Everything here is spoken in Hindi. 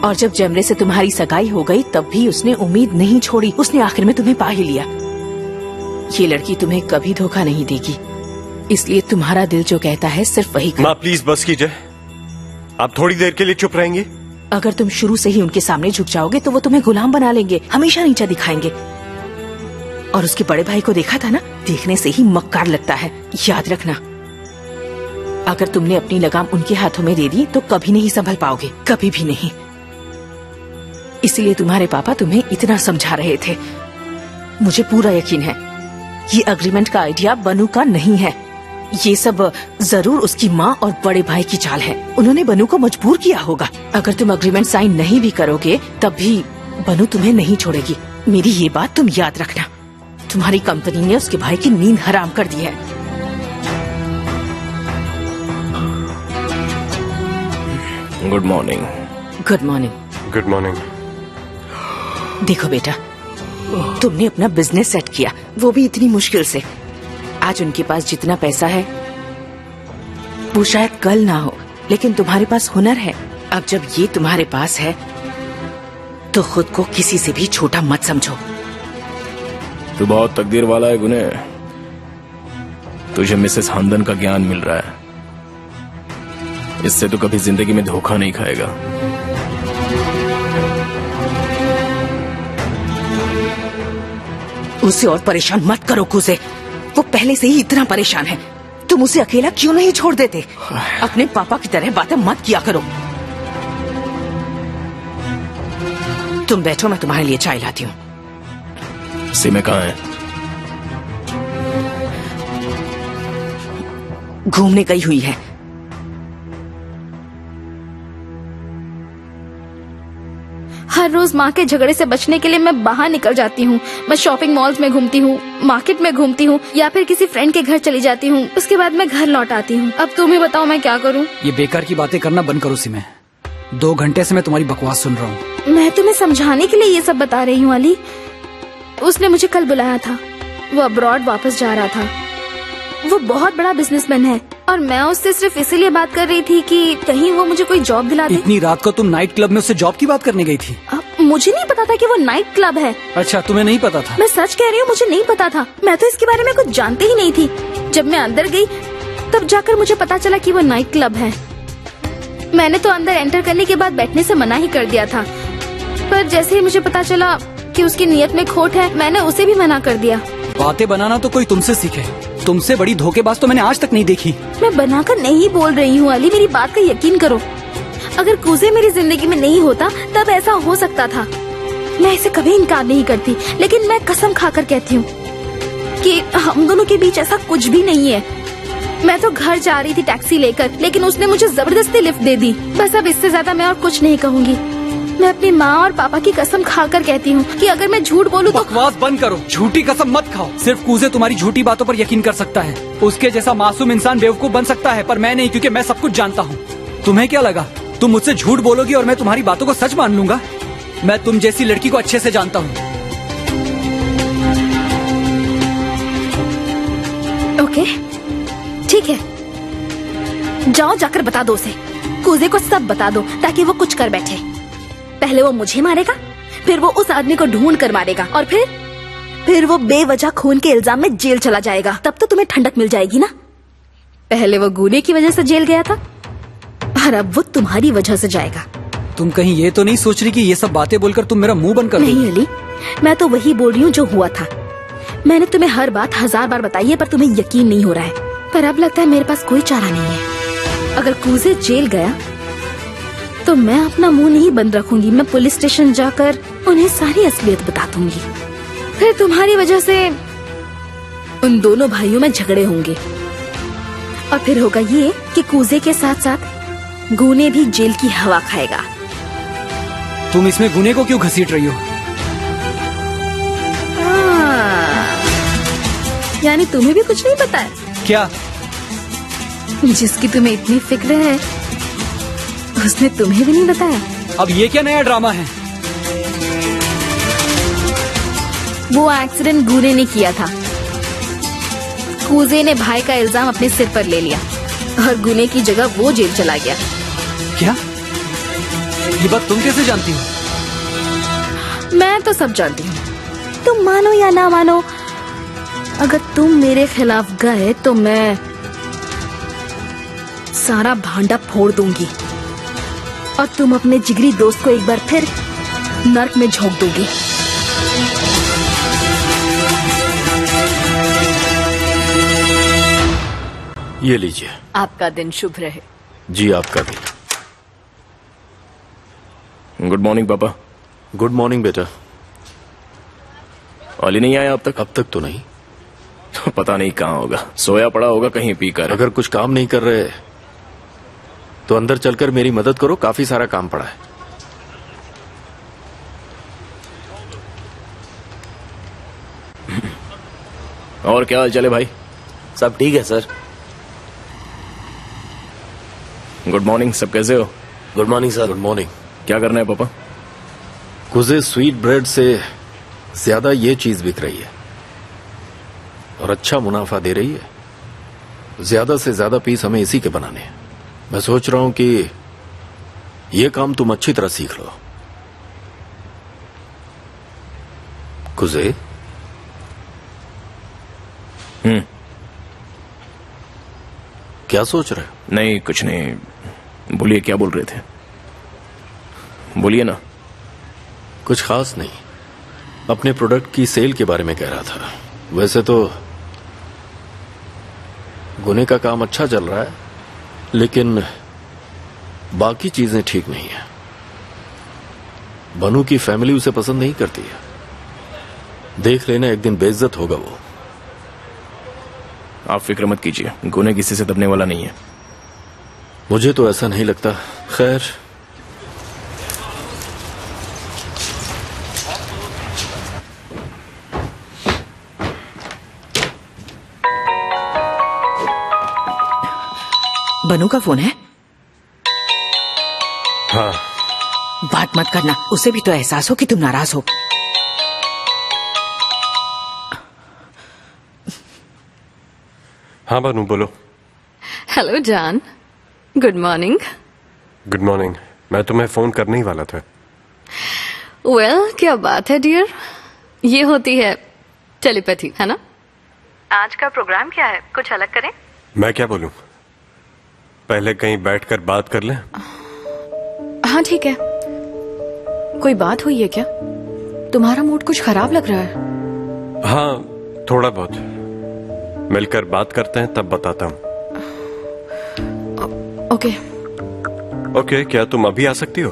और जब जमरे से तुम्हारी सगाई हो गई तब भी उसने उम्मीद नहीं छोड़ी। उसने आखिर में तुम्हें पा ही लिया। ये लड़की तुम्हें कभी धोखा नहीं देगी, इसलिए तुम्हारा दिल जो कहता है सिर्फ वही करो। माँ प्लीज बस कीजिए, आप थोड़ी देर के लिए चुप रहेंगे? अगर तुम शुरू से ही उनके सामने झुक जाओगे तो वो तुम्हें गुलाम बना लेंगे, हमेशा नीचा दिखाएंगे। और उसके बड़े भाई को देखा था ना, देखने से ही मक्कार लगता है। याद रखना, अगर तुमने अपनी लगाम उनके हाथों में दे दी तो कभी नहीं संभल पाओगे, कभी भी नहीं। इसलिए तुम्हारे पापा तुम्हें इतना समझा रहे थे। मुझे पूरा यकीन है ये अग्रीमेंट का आइडिया बनू का नहीं है। ये सब जरूर उसकी माँ और बड़े भाई की चाल है। उन्होंने बनू को मजबूर किया होगा। अगर तुम अग्रीमेंट साइन नहीं भी करोगे तब भी बनू तुम्हें नहीं छोड़ेगी। मेरी ये बात तुम याद रखना। तुम्हारी कंपनी ने उसके भाई की नींद हराम कर दी है। Good morning. Good morning. Good morning. देखो बेटा, तुमने अपना बिजनेस सेट किया, वो भी इतनी मुश्किल से। आज उनके पास जितना पैसा है वो शायद कल ना हो, लेकिन तुम्हारे पास हुनर है। अब जब ये तुम्हारे पास है तो खुद को किसी से भी छोटा मत समझो। तू बहुत तकदीर वाला है गुने। तुझे मिसेस हंदन का ज्ञान मिल रहा है, इससे तो कभी जिंदगी में धोखा नहीं खाएगा। उसे और परेशान मत करो कुसे, वो पहले से ही इतना परेशान है। तुम उसे अकेला क्यों नहीं छोड़ देते? अपने पापा की तरह बातें मत किया करो। तुम बैठो, मैं तुम्हारे लिए चाय लाती हूँ। सीमा कहाँ है? घूमने गई हुई है। हर रोज माँ के झगड़े से बचने के लिए मैं बाहर निकल जाती हूँ। मैं शॉपिंग मॉल्स में घूमती हूँ, मार्केट में घूमती हूँ, या फिर किसी फ्रेंड के घर चली जाती हूँ। उसके बाद मैं घर लौट आती हूँ। अब तुम ही बताओ मैं क्या करूँ? ये बेकार की बातें करना बंद करो सीमा। 2 घंटे से मैं तुम्हारी बकवास सुन रहा हूँ। मैं तुम्हें समझाने के लिए ये सब बता रही हूँ अली। उसने मुझे कल बुलाया था, वो अब्रॉड वापस जा रहा था। वो बहुत बड़ा बिजनेसमैन है और मैं उससे सिर्फ इसीलिए बात कर रही थी कि कहीं वो मुझे कोई जॉब दिला दे। इतनी रात को तुम नाइट क्लब में उससे जॉब की बात करने गई थी? मुझे नहीं पता था कि वो नाइट क्लब है। अच्छा, तुम्हें नहीं पता था? मैं सच कह रही हूँ, मुझे नहीं पता था। मैं तो इसके बारे में कुछ जानते ही नहीं थी। जब मैं अंदर गई तब जाकर मुझे पता चला कि वो नाइट क्लब है। मैंने तो अंदर एंटर करने के बाद बैठने से मना ही कर दिया था, पर जैसे ही मुझे पता चला कि उसकी नीयत में खोट है, मैंने उसे भी मना कर दिया। बातें बनाना तो कोई तुमसे सीखे, तुमसे बड़ी धोखेबाज तो मैंने आज तक नहीं देखी। मैं बनाकर नहीं बोल रही हूँ अली, मेरी बात का यकीन करो। अगर कुजे मेरी जिंदगी में नहीं होता तब ऐसा हो सकता था। मैं इसे कभी इनकार नहीं करती, लेकिन मैं कसम खाकर कहती हूँ कि हम दोनों के बीच ऐसा कुछ भी नहीं है। मैं तो घर जा रही थी टैक्सी लेकर, लेकिन उसने मुझे जबरदस्ती लिफ्ट दे दी। बस अब इससे ज्यादा मैं और कुछ नहीं कहूँगी। मैं अपनी माँ और पापा की कसम खाकर कहती हूँ कि अगर मैं झूठ बोलूँ तो। बकवास बंद करो, झूठी कसम मत खाओ। सिर्फ कूजे तुम्हारी झूठी बातों पर यकीन कर सकता है। उसके जैसा मासूम इंसान बेवकूफ बन सकता है, पर मैं नहीं, क्योंकि मैं सब कुछ जानता हूँ। तुम्हें क्या लगा तुम मुझसे झूठ बोलोगी और मैं तुम्हारी बातों को सच मान लूंगा? मैं तुम जैसी लड़की को अच्छे से जानता हूँ। ओके, ठीक है, जाओ जाकर बता दो उसे। कूजे को सब बता दो ताकि वो कुछ कर बैठे। पहले वो मुझे मारेगा, फिर वो उस आदमी को ढूंढ कर मारेगा, और फिर वो बेवजह खून के इल्जाम में जेल चला जाएगा। तब तो तुम्हें ठंडक मिल जाएगी ना। पहले वो गुने की वजह से जेल गया था और अब वो तुम्हारी वजह से जाएगा। तुम कहीं ये तो नहीं सोच रही कि ये सब बातें बोलकर तुम मेरा मुंह बंद कर दोगी? नहीं अली, मैं तो वही बोल रही हूँ जो हुआ था। मैंने तुम्हें हर बात 1000 बार बताई है, पर तुम्हें यकीन नहीं हो रहा है। पर अब लगता है मेरे पास कोई चारा नहीं है। अगर कूजे जेल गया तो मैं अपना मुंह नहीं बंद रखूंगी। मैं पुलिस स्टेशन जाकर उन्हें सारी असलियत बता दूंगी। फिर तुम्हारी वजह से उन दोनों भाइयों में झगड़े होंगे, और फिर होगा ये कि कूजे के साथ साथ गुने भी जेल की हवा खाएगा। तुम इसमें गुने को क्यों घसीट रही हो? यानी तुम्हें भी कुछ नहीं पता है? क्या? जिसकी तुम्हें इतनी फिक्र है उसने तुम्हें भी नहीं बताया? अब ये क्या नया ड्रामा है? वो एक्सीडेंट गुने ने किया था। कूजे ने भाई का इल्जाम अपने सिर पर ले लिया और गुने की जगह वो जेल चला गया। क्या? ये बात तुम कैसे जानती हो? मैं तो सब जानती हूँ, तुम मानो या ना मानो, अगर तुम मेरे खिलाफ गए तो मैं सारा भांडा फोड़ दूंगी और तुम अपने जिगरी दोस्त को एक बार फिर नर्क में झोंक दोगी। ये लीजिए। आपका दिन शुभ रहे। जी आपका भी। गुड मॉर्निंग पापा। गुड मॉर्निंग बेटा। ऑली नहीं आया अब तक? अब तक तो नहीं। पता नहीं कहाँ होगा, सोया पड़ा होगा कहीं पीकर। अगर कुछ काम नहीं कर रहे तो अंदर चलकर मेरी मदद करो, काफी सारा काम पड़ा है। और क्या हाल चले भाई? सब ठीक है सर। गुड मॉर्निंग, सब कैसे हो? Good morning sir. Good morning. क्या करना है पापा? कुजे स्वीट ब्रेड से ज्यादा ये चीज बिक रही है और अच्छा मुनाफा दे रही है। ज्यादा से ज्यादा पीस हमें इसी के बनाने हैं। मैं सोच रहा हूं कि ये काम तुम अच्छी तरह सीख लो। कुजे क्या सोच रहे हो? नहीं कुछ नहीं, बोलिए क्या बोल रहे थे, बोलिए ना। कुछ खास नहीं, अपने प्रोडक्ट की सेल के बारे में कह रहा था। वैसे तो गुने का काम अच्छा चल रहा है, लेकिन बाकी चीजें ठीक नहीं है। बनू की फैमिली उसे पसंद नहीं करती है। देख लेना, एक दिन बेइज्जत होगा वो। आप फिक्र मत कीजिए, गुने किसी से दबने वाला नहीं है। मुझे तो ऐसा नहीं लगता। खैर, बनू का फोन है? हाँ। बात मत करना, उसे भी तो एहसास हो कि तुम नाराज हो। हाँ बनू बोलो। हेलो जान, गुड मॉर्निंग। Good morning. मैं तुम्हें फोन करने ही वाला था। वेल क्या बात है डियर, ये होती है टेलीपैथी, है ना? आज का प्रोग्राम क्या है, कुछ अलग करें? मैं क्या बोलूं, पहले कहीं बैठकर बात कर लें। हाँ ठीक है। कोई बात हुई है क्या? तुम्हारा मूड कुछ खराब लग रहा है। हाँ थोड़ा बहुत, मिलकर बात करते हैं तब बताता हूँ। ओके। ओके, क्या तुम अभी आ सकती हो?